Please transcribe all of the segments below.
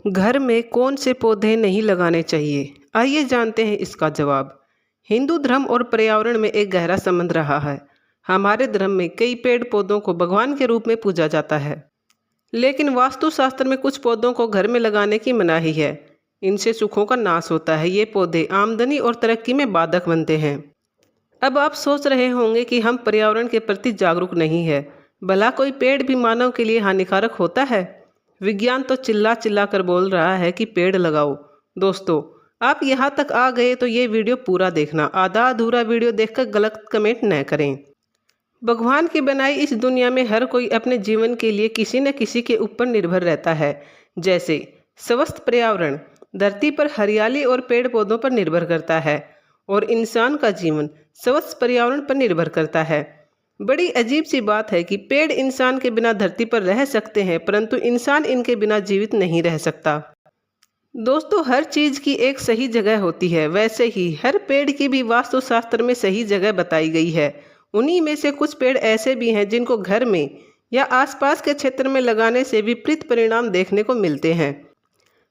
घर में कौन से पौधे नहीं लगाने चाहिए? आइए जानते हैं इसका जवाब। हिंदू धर्म और पर्यावरण में एक गहरा संबंध रहा है। हमारे धर्म में कई पेड़ पौधों को भगवान के रूप में पूजा जाता है, लेकिन वास्तुशास्त्र में कुछ पौधों को घर में लगाने की मनाही है। इनसे सुखों का नाश होता है। ये पौधे आमदनी और तरक्की में बाधक बनते हैं। अब आप सोच रहे होंगे कि हम पर्यावरण के प्रति जागरूक नहीं है। भला कोई पेड़ भी मानव के लिए हानिकारक होता है? विज्ञान तो चिल्ला चिल्ला कर बोल रहा है कि पेड़ लगाओ। दोस्तों, आप यहाँ तक आ गए तो ये वीडियो पूरा देखना। आधा अधूरा वीडियो देखकर गलत कमेंट न करें। भगवान की बनाई इस दुनिया में हर कोई अपने जीवन के लिए किसी न किसी के ऊपर निर्भर रहता है। जैसे स्वस्थ पर्यावरण धरती पर हरियाली और पेड़ पौधों पर निर्भर करता है, और इंसान का जीवन स्वस्थ पर्यावरण पर निर्भर करता है। बड़ी अजीब सी बात है कि पेड़ इंसान के बिना धरती पर रह सकते हैं, परंतु इंसान इनके बिना जीवित नहीं रह सकता। दोस्तों, हर चीज की एक सही जगह होती है, वैसे ही हर पेड़ की भी वास्तुशास्त्र में सही जगह बताई गई है। उन्हीं में से कुछ पेड़ ऐसे भी हैं जिनको घर में या आसपास के क्षेत्र में लगाने से विपरीत परिणाम देखने को मिलते हैं,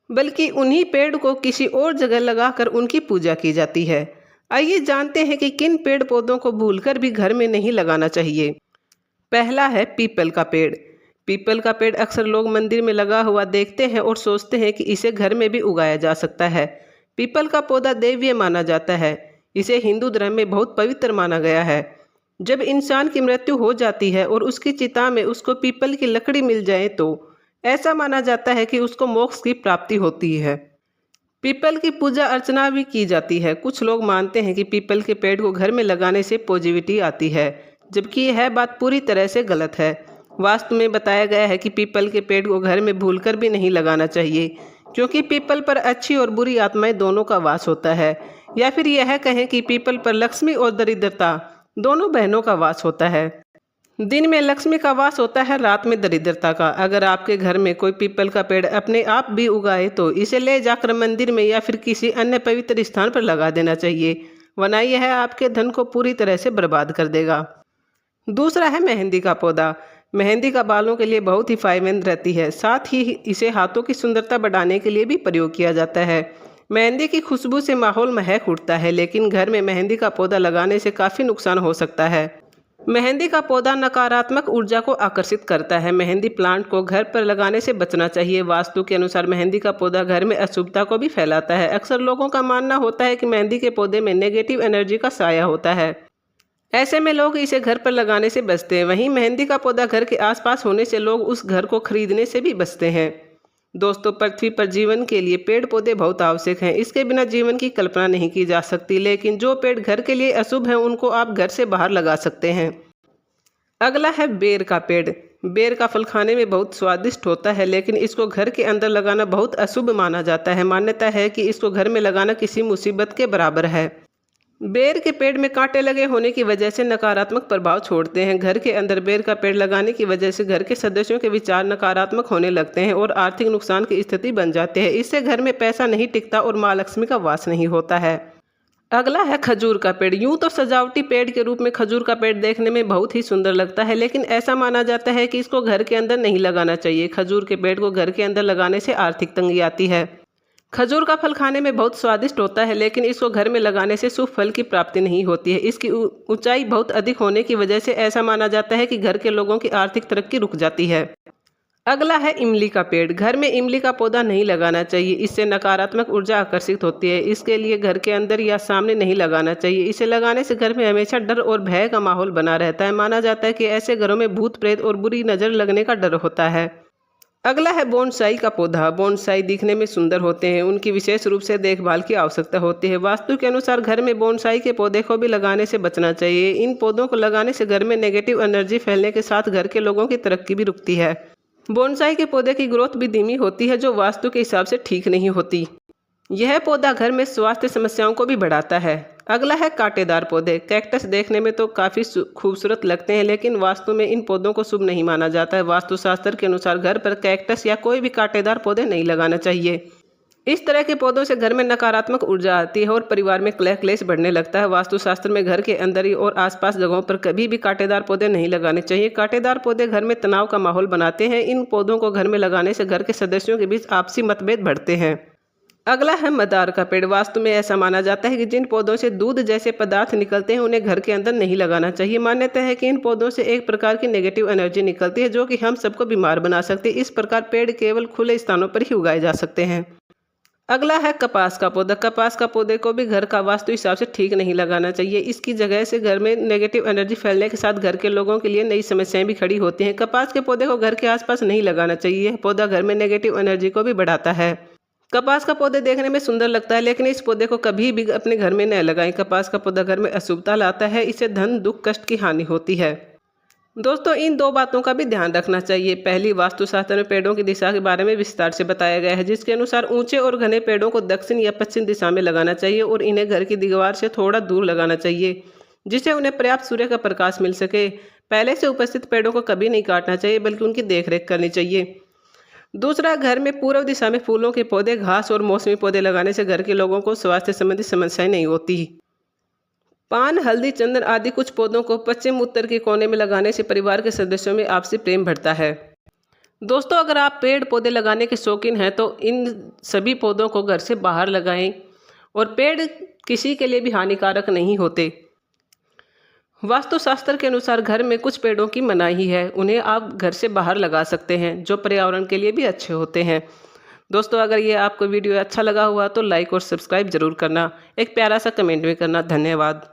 बल्कि उन्हीं पेड़ को किसी और जगह लगाकर उनकी पूजा की जाती है। आइए जानते हैं कि किन पेड़ पौधों को भूलकर भी घर में नहीं लगाना चाहिए। पहला है पीपल का पेड़। पीपल का पेड़ अक्सर लोग मंदिर में लगा हुआ देखते हैं और सोचते हैं कि इसे घर में भी उगाया जा सकता है। पीपल का पौधा दैवीय माना जाता है। इसे हिंदू धर्म में बहुत पवित्र माना गया है। जब इंसान की मृत्यु हो जाती है और उसकी चिता में उसको पीपल की लकड़ी मिल जाए तो ऐसा माना जाता है कि उसको मोक्ष की प्राप्ति होती है। पीपल की पूजा अर्चना भी की जाती है। कुछ लोग मानते हैं कि पीपल के पेड़ को घर में लगाने से पॉजिटिविटी आती है, जबकि यह बात पूरी तरह से गलत है। वास्तु में बताया गया है कि पीपल के पेड़ को घर में भूलकर भी नहीं लगाना चाहिए, क्योंकि पीपल पर अच्छी और बुरी आत्माएं दोनों का वास होता है। या फिर यह कहें कि पीपल पर लक्ष्मी और दरिद्रता दोनों बहनों का वास होता है। दिन में लक्ष्मी का वास होता है, रात में दरिद्रता का। अगर आपके घर में कोई पीपल का पेड़ अपने आप भी उगाए तो इसे ले जाकर मंदिर में या फिर किसी अन्य पवित्र स्थान पर लगा देना चाहिए, वरना यह आपके धन को पूरी तरह से बर्बाद कर देगा। दूसरा है मेहंदी का पौधा। मेहंदी का बालों के लिए बहुत ही फायदेमंद रहती है। साथ ही इसे हाथों की सुंदरता बढ़ाने के लिए भी प्रयोग किया जाता है। मेहंदी की खुशबू से माहौल महक उठता है, लेकिन घर में मेहंदी का पौधा लगाने से काफ़ी नुकसान हो सकता है। मेहंदी का पौधा नकारात्मक ऊर्जा को आकर्षित करता है। मेहंदी प्लांट को घर पर लगाने से बचना चाहिए। वास्तु के अनुसार मेहंदी का पौधा घर में अशुभता को भी फैलाता है। अक्सर लोगों का मानना होता है कि मेहंदी के पौधे में नेगेटिव एनर्जी का साया होता है। ऐसे में लोग इसे घर पर लगाने से बचते हैं। वहीं मेहंदी का पौधा घर के आसपास होने से लोग उस घर को खरीदने से भी बचते हैं। दोस्तों, पृथ्वी पर जीवन के लिए पेड़ पौधे बहुत आवश्यक हैं। इसके बिना जीवन की कल्पना नहीं की जा सकती, लेकिन जो पेड़ घर के लिए अशुभ हैं उनको आप घर से बाहर लगा सकते हैं। अगला है बेर का पेड़। बेर का फल खाने में बहुत स्वादिष्ट होता है, लेकिन इसको घर के अंदर लगाना बहुत अशुभ माना जाता है। मान्यता है कि इसको घर में लगाना किसी मुसीबत के बराबर है। बेर के पेड़ में कांटे लगे होने की वजह से नकारात्मक प्रभाव छोड़ते हैं। घर के अंदर बेर का पेड़ लगाने की वजह से घर के सदस्यों के विचार नकारात्मक होने लगते हैं और आर्थिक नुकसान की स्थिति बन जाती है। इससे घर में पैसा नहीं टिकता और माँ लक्ष्मी का वास नहीं होता है। अगला है खजूर का पेड़। यूं तो सजावटी पेड़ के रूप में खजूर का पेड़ देखने में बहुत ही सुंदर लगता है, लेकिन ऐसा माना जाता है कि इसको घर के अंदर नहीं लगाना चाहिए। खजूर के पेड़ को घर के अंदर लगाने से आर्थिक तंगी आती है। खजूर का फल खाने में बहुत स्वादिष्ट होता है, लेकिन इसको घर में लगाने से शुभ फल की प्राप्ति नहीं होती है। इसकी ऊंचाई बहुत अधिक होने की वजह से ऐसा माना जाता है कि घर के लोगों की आर्थिक तरक्की रुक जाती है। अगला है इमली का पेड़। घर में इमली का पौधा नहीं लगाना चाहिए। इससे नकारात्मक ऊर्जा आकर्षित होती है। इसके लिए घर के अंदर या सामने नहीं लगाना चाहिए। इसे लगाने से घर में हमेशा डर और भय का माहौल बना रहता है। माना जाता है कि ऐसे घरों में भूत प्रेत और बुरी नज़र लगने का डर होता है। अगला है बोनसाई का पौधा। बोनसाई दिखने में सुंदर होते हैं, उनकी विशेष रूप से देखभाल की आवश्यकता होती है। वास्तु के अनुसार घर में बोनसाई के पौधे को भी लगाने से बचना चाहिए। इन पौधों को लगाने से घर में नेगेटिव एनर्जी फैलने के साथ घर के लोगों की तरक्की भी रुकती है। बोनसाई के पौधे की ग्रोथ भी धीमी होती है, जो वास्तु के हिसाब से ठीक नहीं होती। यह पौधा घर में स्वास्थ्य समस्याओं को भी बढ़ाता है। अगला है कांटेदार पौधे। कैक्टस देखने में तो काफ़ी खूबसूरत लगते हैं, लेकिन वास्तु में इन पौधों को शुभ नहीं माना जाता है। वास्तुशास्त्र के अनुसार घर पर कैक्टस या कोई भी कांटेदार पौधे नहीं लगाना चाहिए। इस तरह के पौधों से घर में नकारात्मक ऊर्जा आती है और परिवार में कलह क्लेश बढ़ने लगता है। वास्तुशास्त्र में घर के अंदर ही और आसपास जगहों पर कभी भी कांटेदार पौधे नहीं लगाने चाहिए। कांटेदार पौधे घर में तनाव का माहौल बनाते हैं। इन पौधों को घर में लगाने से घर के सदस्यों के बीच आपसी मतभेद बढ़ते हैं। अगला है मदार का पेड़। वास्तु में ऐसा माना जाता है कि जिन पौधों से दूध जैसे पदार्थ निकलते हैं उन्हें घर के अंदर नहीं लगाना चाहिए। मान्यता है कि इन पौधों से एक प्रकार की नेगेटिव एनर्जी निकलती है जो कि हम सबको बीमार बना सकती है। इस प्रकार पेड़ केवल खुले स्थानों पर ही उगाए जा सकते हैं। अगला है कपास का पौधा। कपास का पौधे को भी घर का वास्तु हिसाब से ठीक नहीं लगाना चाहिए। इसकी जगह से घर में नेगेटिव एनर्जी फैलने के साथ घर के लोगों के लिए नई समस्याएं भी खड़ी होती हैं। कपास के पौधे को घर के आसपास नहीं लगाना चाहिए। यह पौधा घर में नेगेटिव एनर्जी को भी बढ़ाता है। कपास का पौधे देखने में सुंदर लगता है, लेकिन इस पौधे को कभी भी अपने घर में न लगाएं। कपास का पौधा घर में अशुभता लाता है। इससे धन, दुख, कष्ट की हानि होती है। दोस्तों, इन 2 बातों का भी ध्यान रखना चाहिए। पहली, वास्तुशास्त्र में पेड़ों की दिशा के बारे में विस्तार से बताया गया है, जिसके अनुसार ऊंचे और घने पेड़ों को दक्षिण या पश्चिम दिशा में लगाना चाहिए और इन्हें घर की दीवार से थोड़ा दूर लगाना चाहिए, जिससे उन्हें पर्याप्त सूर्य का प्रकाश मिल सके। पहले से उपस्थित पेड़ों को कभी नहीं काटना चाहिए, बल्कि उनकी देखरेख करनी चाहिए। दूसरा, घर में पूर्व दिशा में फूलों के पौधे, घास और मौसमी पौधे लगाने से घर के लोगों को स्वास्थ्य संबंधी समस्याएं नहीं होती। पान, हल्दी, चंदन आदि कुछ पौधों को पश्चिम उत्तर के कोने में लगाने से परिवार के सदस्यों में आपसी प्रेम बढ़ता है। दोस्तों, अगर आप पेड़ पौधे लगाने के शौकीन हैं तो इन सभी पौधों को घर से बाहर लगाएं और पेड़ किसी के लिए भी हानिकारक नहीं होते। वास्तुशास्त्र के अनुसार घर में कुछ पेड़ों की मनाही है, उन्हें आप घर से बाहर लगा सकते हैं, जो पर्यावरण के लिए भी अच्छे होते हैं। दोस्तों, अगर ये आपको वीडियो अच्छा लगा हुआ तो लाइक और सब्सक्राइब जरूर करना। एक प्यारा सा कमेंट भी करना। धन्यवाद।